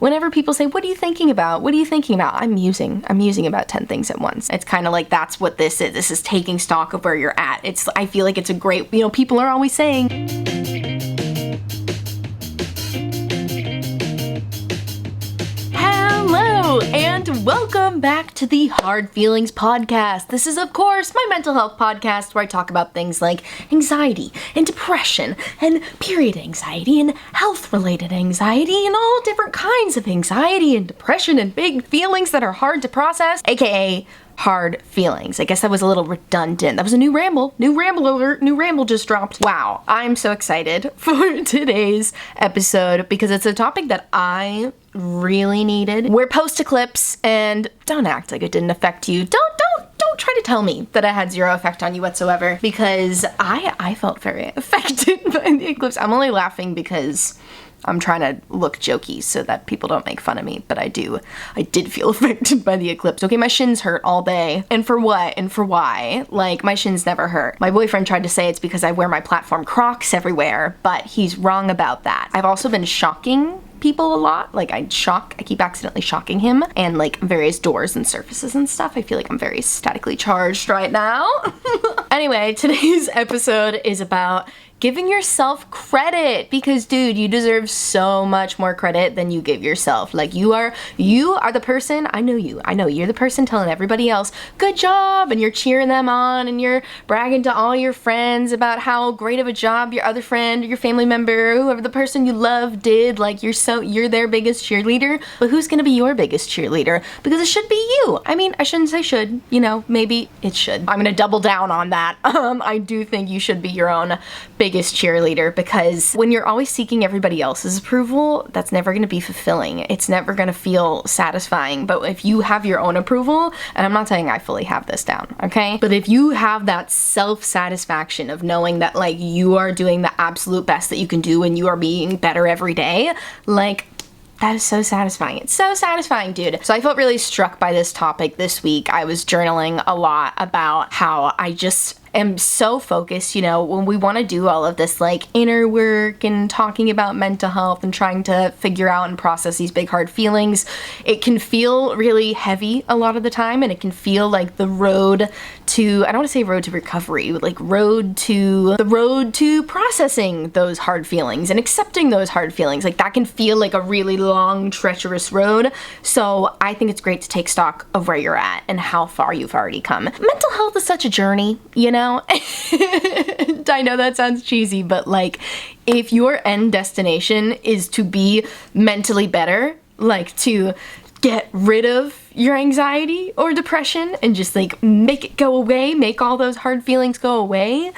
Whenever people say, what are you thinking about? What are you thinking about? I'm musing about 10 things at once. It's kind of like that's what this is. This is taking stock of where you're at. I feel like it's a great, people are always saying, hello and welcome back to the Hard Feelings podcast. This is, of course, my mental health podcast where I talk about things like anxiety and depression and period anxiety and health-related anxiety and all different kinds of anxiety and depression and big feelings that are hard to process, aka hard feelings. I guess that was a little redundant. That was a new ramble alert, new ramble just dropped. Wow, I'm so excited for today's episode because it's a topic that I really needed. We're post-eclipse and don't act like it didn't affect you. Don't try to tell me that it had zero effect on you whatsoever because I felt very affected by the eclipse. I'm only laughing because I'm trying to look jokey so that people don't make fun of me, but I did feel affected by the eclipse. Okay, my shins hurt all day. And for what? And for why? Like, my shins never hurt. My boyfriend tried to say it's because I wear my platform Crocs everywhere, but he's wrong about that. I've also been shocking people a lot. Like, I keep accidentally shocking him and like various doors and surfaces and stuff. I feel like I'm very statically charged right now. Anyway, today's episode is about giving yourself credit because, dude, you deserve so much more credit than you give yourself. Like, you are the person, I know you're the person telling everybody else, good job, and you're cheering them on and you're bragging to all your friends about how great of a job your other friend or your family member, whoever the person you love did. Like, you're their biggest cheerleader, but who's gonna be your biggest cheerleader? Because it should be you. I mean, I shouldn't say should, maybe it should. I'm gonna double down on that. I do think you should be your own biggest cheerleader because when you're always seeking everybody else's approval, that's never going to be fulfilling. It's never going to feel satisfying. But if you have your own approval, and I'm not saying I fully have this down, okay? But if you have that self-satisfaction of knowing that like you are doing the absolute best that you can do and you are being better every day, like, that is so satisfying. It's so satisfying, dude. So I felt really struck by this topic this week. I was journaling a lot about how I just am so focused, when we want to do all of this like inner work and talking about mental health and trying to figure out and process these big hard feelings, it can feel really heavy a lot of the time, and it can feel like the road to, I don't want to say road to recovery, but like the road to processing those hard feelings and accepting those hard feelings. Like, that can feel like a really long, treacherous road. So I think it's great to take stock of where you're at and how far you've already come. Mental health is such a journey, I know that sounds cheesy, but like, if your end destination is to be mentally better, like to get rid of your anxiety or depression and just like make it go away, make all those hard feelings go away,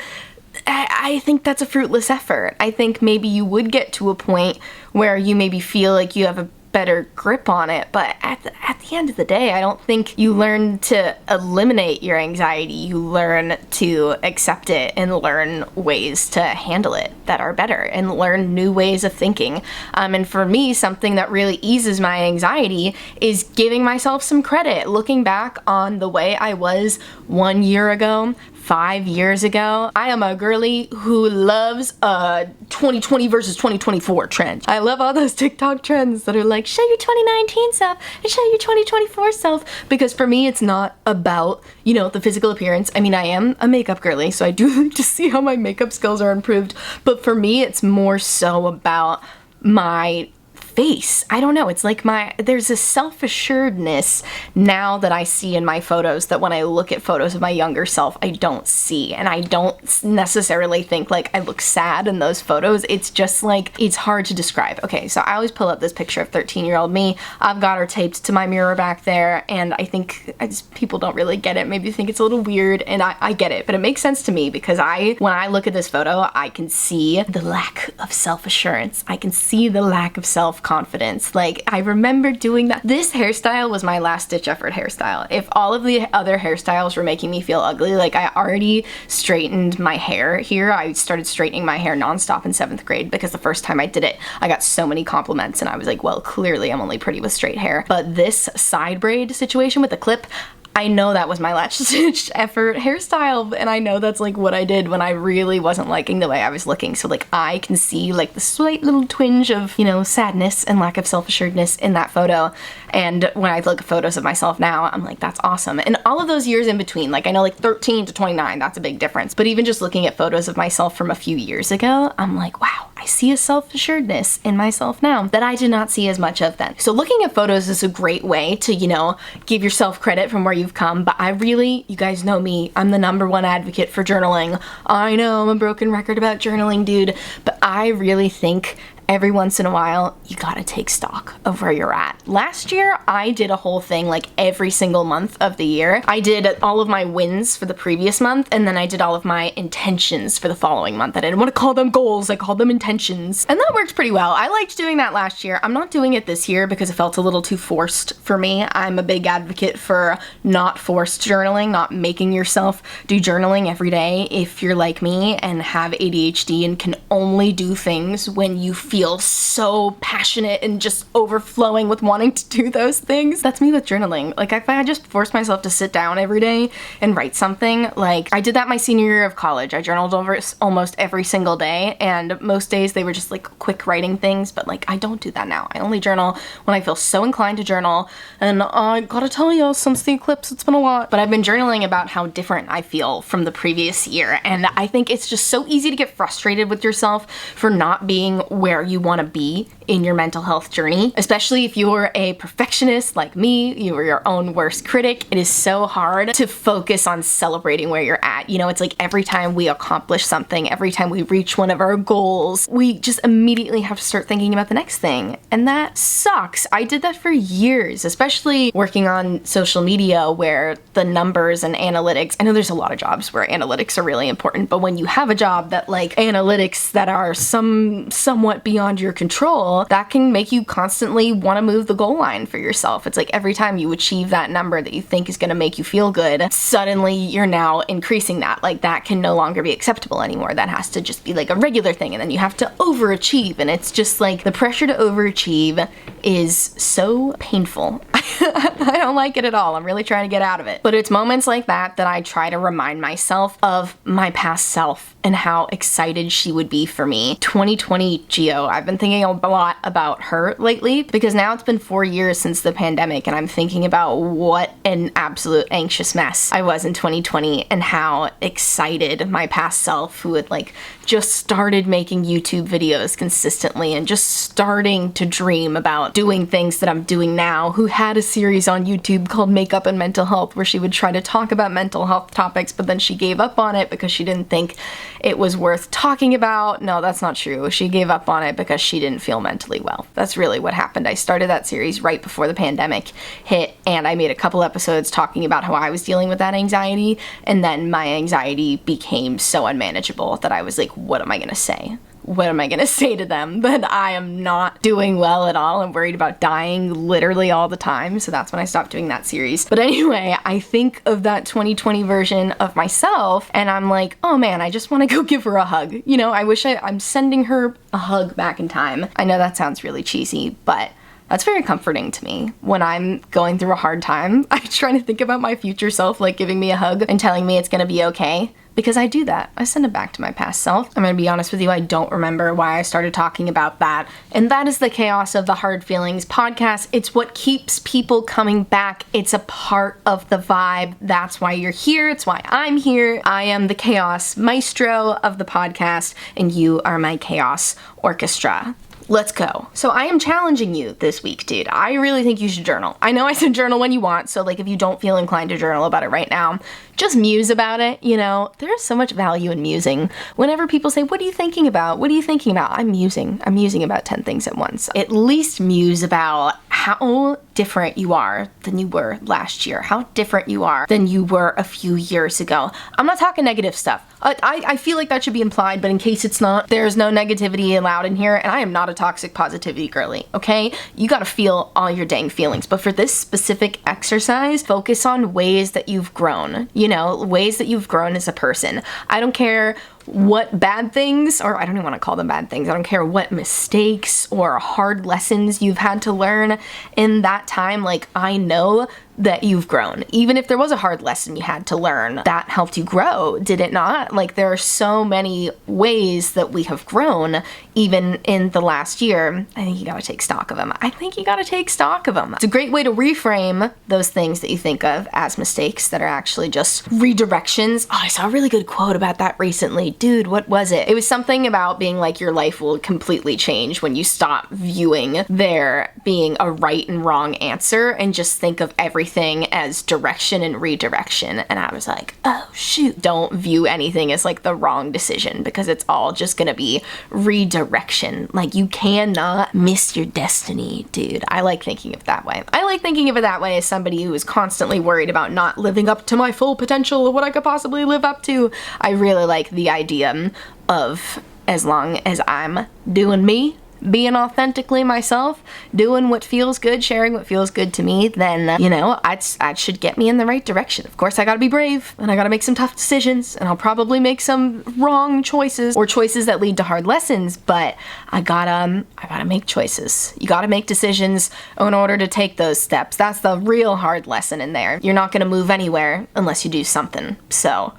I think that's a fruitless effort. I think maybe you would get to a point where you maybe feel like you have a better grip on it, but at the end of the day, I don't think you learn to eliminate your anxiety. You learn to accept it and learn ways to handle it that are better and learn new ways of thinking. And for me, something that really eases my anxiety is giving myself some credit, looking back on the way I was 1 year ago, 5 years ago. I am a girly who loves 2020 versus 2024 trend. I love all those TikTok trends that are like, show your 2019 self and show your 2024 self. Because for me, it's not about, the physical appearance. I mean, I am a makeup girly, so I do like to see how my makeup skills are improved. But for me, it's more so about my face. I don't know. It's like there's a self-assuredness now that I see in my photos that when I look at photos of my younger self, I don't see. And I don't necessarily think like I look sad in those photos. It's just like, it's hard to describe. Okay, so I always pull up this picture of 13-year-old me. I've got her taped to my mirror back there, and I think people don't really get it. Maybe think it's a little weird, and I get it, but it makes sense to me because when I look at this photo, I can see the lack of self-assurance. I can see the lack of self-confidence. Like, I remember doing that. This hairstyle was my last ditch effort hairstyle. If all of the other hairstyles were making me feel ugly, like I already straightened my hair here. I started straightening my hair nonstop in 7th grade because the first time I did it, I got so many compliments and I was like, well, clearly I'm only pretty with straight hair. But this side braid situation with the clip, I know that was my latch stitch effort hairstyle, and I know that's like what I did when I really wasn't liking the way I was looking. So like I can see like the slight little twinge of, you know, sadness and lack of self-assuredness in that photo. And when I look at photos of myself now, I'm like, that's awesome. And all of those years in between, like I know like 13 to 29, that's a big difference. But even just looking at photos of myself from a few years ago, I'm like, wow, I see a self-assuredness in myself now that I did not see as much of then. So looking at photos is a great way to, you know, give yourself credit from where you've come. But I really, you guys know me, I'm the #1 advocate for journaling. I know I'm a broken record about journaling, dude, but I really think every once in a while, you gotta take stock of where you're at. Last year, I did a whole thing like every single month of the year. I did all of my wins for the previous month, and then I did all of my intentions for the following month. I didn't want to call them goals, I called them intentions. And that worked pretty well. I liked doing that last year. I'm not doing it this year because it felt a little too forced for me. I'm a big advocate for not forced journaling, not making yourself do journaling every day if you're like me and have ADHD and can only do things when you feel so passionate and just overflowing with wanting to do those things. That's me with journaling. Like if I just forced myself to sit down every day and write something, like I did that my senior year of college. I journaled over almost every single day, and most days they were just like quick writing things, but like I don't do that now. I only journal when I feel so inclined to journal, and I gotta tell you, since the eclipse, it's been a lot. But I've been journaling about how different I feel from the previous year, and I think it's just so easy to get frustrated with yourself for not being where you want to be in your mental health journey, especially if you're a perfectionist like me, you are your own worst critic. It is so hard to focus on celebrating where you're at. You know, it's like every time we accomplish something, every time we reach one of our goals, we just immediately have to start thinking about the next thing. And that sucks. I did that for years, especially working on social media where the numbers and analytics, I know there's a lot of jobs where analytics are really important, but when you have a job that like analytics that are somewhat beyond your control, that can make you constantly want to move the goal line for yourself. It's like every time you achieve that number that you think is going to make you feel good, suddenly you're now increasing that. Like that can no longer be acceptable anymore. That has to just be like a regular thing, and then you have to overachieve, and it's just like the pressure to overachieve is so painful. I don't like it at all. I'm really trying to get out of it. But it's moments like that that I try to remind myself of my past self and how excited she would be for me. 2020 Gio, I've been thinking a lot about her lately because now it's been 4 years since the pandemic, and I'm thinking about what an absolute anxious mess I was in 2020 and how excited my past self, who had like just started making YouTube videos consistently and just starting to dream about doing things that I'm doing now, who had a series on YouTube called Makeup and Mental Health where she would try to talk about mental health topics, but then she gave up on it because she didn't think it was worth talking about. No, that's not true. She gave up on it because she didn't feel mentally well. That's really what happened. I started that series right before the pandemic hit, and I made a couple episodes talking about how I was dealing with that anxiety, and then my anxiety became so unmanageable that I was like, what am I gonna say? What am I gonna say to them? That I am not doing well at all. I'm worried about dying literally all the time. So that's when I stopped doing that series. But anyway, I think of that 2020 version of myself and I'm like, oh man, I just wanna go give her a hug. You know, I wish I'm sending her a hug back in time. I know that sounds really cheesy, but that's very comforting to me. When I'm going through a hard time, I try to think about my future self, like giving me a hug and telling me it's gonna be okay. Because I do that. I send it back to my past self. I'm gonna be honest with you, I don't remember why I started talking about that. And that is the chaos of the Hard Feelings podcast. It's what keeps people coming back. It's a part of the vibe. That's why you're here. It's why I'm here. I am the chaos maestro of the podcast, and you are my chaos orchestra. Let's go. So I am challenging you this week, dude. I really think you should journal. I know I said journal when you want, so like if you don't feel inclined to journal about it right now, just muse about it, you know? There's so much value in musing. Whenever people say, what are you thinking about? What are you thinking about? I'm musing. I'm musing about 10 things at once. At least muse about how different you are than you were last year, how different you are than you were a few years ago. I'm not talking negative stuff. I feel like that should be implied, but in case it's not, there's no negativity allowed in here, and I am not a toxic positivity girly, okay? You gotta feel all your dang feelings, but for this specific exercise, focus on ways that you've grown, you know, ways that you've grown as a person. I don't care what bad things, or I don't even want to call them bad things, I don't care what mistakes or hard lessons you've had to learn in that time. Like, I know that you've grown. Even if there was a hard lesson you had to learn, that helped you grow, did it not? Like, there are so many ways that we have grown, even in the last year. I think you gotta take stock of them. It's a great way to reframe those things that you think of as mistakes that are actually just redirections. Oh, I saw a really good quote about that recently. Dude, what was it? It was something about being like your life will completely change when you stop viewing there being a right and wrong answer and just think of everything as direction and redirection. And I was like, oh shoot, don't view anything as like the wrong decision, because it's all just gonna be redirection. Like, you cannot miss your destiny, dude. I like thinking of it that way. I like thinking of it that way as somebody who is constantly worried about not living up to my full potential of what I could possibly live up to. I really like the idea of, as long as I'm doing me, being authentically myself, doing what feels good, sharing what feels good to me, then, you know, that should get me in the right direction. Of course, I gotta be brave, and I gotta make some tough decisions, and I'll probably make some wrong choices, or choices that lead to hard lessons, but I gotta make choices. You gotta make decisions in order to take those steps. That's the real hard lesson in there. You're not gonna move anywhere unless you do something. So,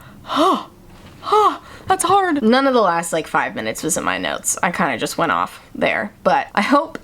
that's hard. None of the last like 5 minutes was in my notes. I kind of just went off there, but I hope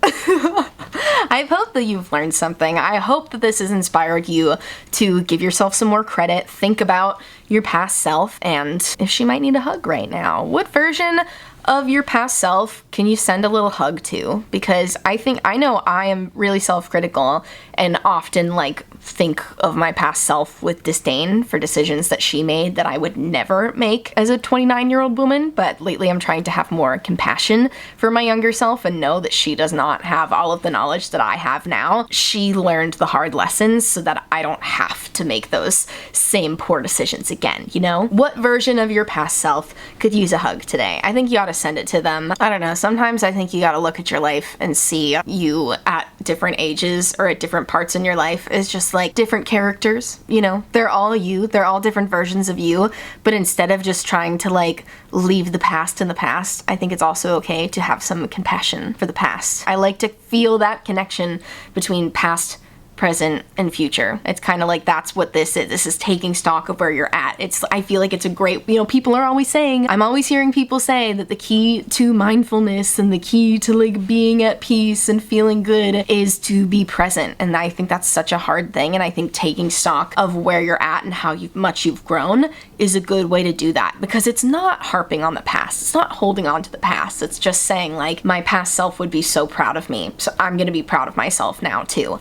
I hope that you've learned something. I hope that this has inspired you to give yourself some more credit, think about your past self, and if she might need a hug right now. What version of your past self can you send a little hug to? Because I know I am really self-critical and often like think of my past self with disdain for decisions that she made that I would never make as a 29-year-old woman, but lately I'm trying to have more compassion for my younger self and know that she does not have all of the knowledge that I have now. She learned the hard lessons so that I don't have to make those same poor decisions again, you know? What version of your past self could use a hug today? I think you ought to send it to them. I don't know, sometimes I think you gotta look at your life and see you at different ages or at different parts in your life as just like different characters, you know? They're all you, they're all different versions of you, but instead of just trying to like leave the past in the past, I think it's also okay to have some compassion for the past. I like to feel that connection between past, present, and future. It's kind of like that's what this is. This is taking stock of where you're at. I feel like it's a great, you know, people are always saying, I'm always hearing people say that the key to mindfulness and the key to like being at peace and feeling good is to be present. And I think that's such a hard thing. And I think taking stock of where you're at and how much you've grown is a good way to do that, because it's not harping on the past. It's not holding on to the past. It's just saying like, my past self would be so proud of me, so I'm gonna be proud of myself now too.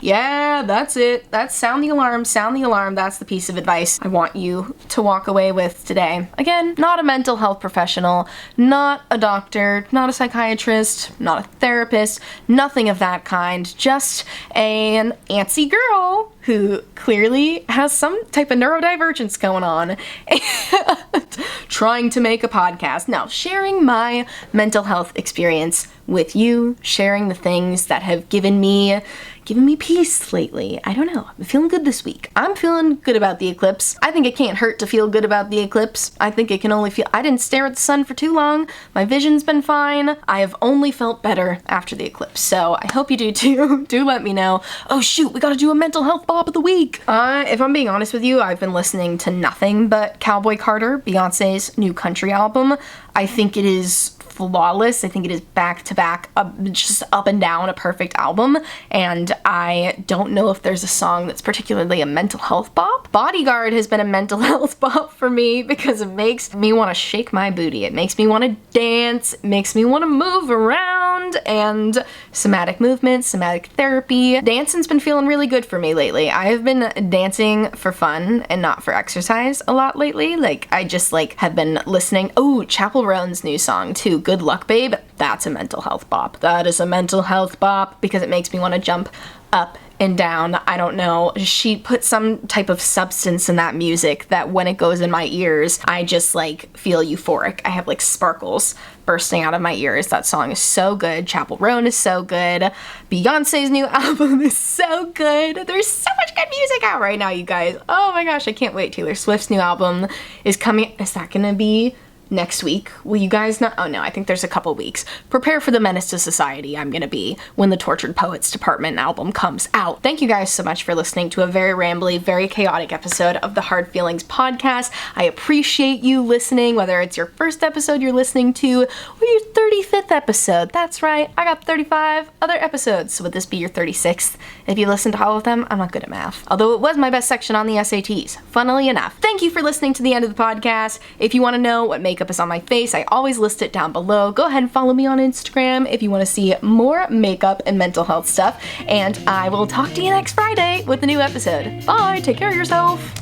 Yeah, that's it. That's sound the alarm, sound the alarm. That's the piece of advice I want you to walk away with today. Again, not a mental health professional, not a doctor, not a psychiatrist, not a therapist, nothing of that kind. Just an antsy girl who clearly has some type of neurodivergence going on and trying to make a podcast. Now, sharing my mental health experience with you, sharing the things that have given me peace lately. I don't know. I'm feeling good this week. I'm feeling good about the eclipse. I think it can't hurt to feel good about the eclipse. I think it can only feel... I didn't stare at the sun for too long. My vision's been fine. I have only felt better after the eclipse. So I hope you do too. Do let me know. Oh shoot, we gotta do a mental health bop of the week. If I'm being honest with you, I've been listening to nothing but Cowboy Carter, Beyonce's new country album. I think it is flawless. I think it is back to back, just up and down a perfect album, and I don't know if there's a song that's particularly a mental health bop. Bodyguard has been a mental health bop for me because it makes me want to shake my booty. It makes me want to dance. It makes me want to move around, and somatic movement, somatic therapy. Dancing's been feeling really good for me lately. I have been dancing for fun and not for exercise a lot lately. Like, I just like have been listening. Oh, Chappel Roan's new song too, Good Luck Babe. That's a mental health bop. That is a mental health bop because it makes me want to jump up and down. I don't know. She put some type of substance in that music that when it goes in my ears, I just like feel euphoric. I have like sparkles bursting out of my ears. That song is so good. Chappel Roan is so good. Beyonce's new album is so good. There's so much good music out right now, you guys. Oh my gosh, I can't wait. Taylor Swift's new album is coming. Is that gonna be next week. Will you guys not? Oh no, I think there's a couple weeks. Prepare for the menace to society I'm gonna be when the Tortured Poets Department album comes out. Thank you guys so much for listening to a very rambly, very chaotic episode of the Hard Feelings podcast. I appreciate you listening, whether it's your first episode you're listening to or your 35th episode. That's right, I got 35 other episodes. So would this be your 36th? If you listen to all of them, I'm not good at math. Although it was my best section on the SATs, funnily enough. Thank you for listening to the end of the podcast. If you want to know what makeup is on my face, I always list it down below. Go ahead and follow me on Instagram if you want to see more makeup and mental health stuff. And I will talk to you next Friday with a new episode. Bye, take care of yourself.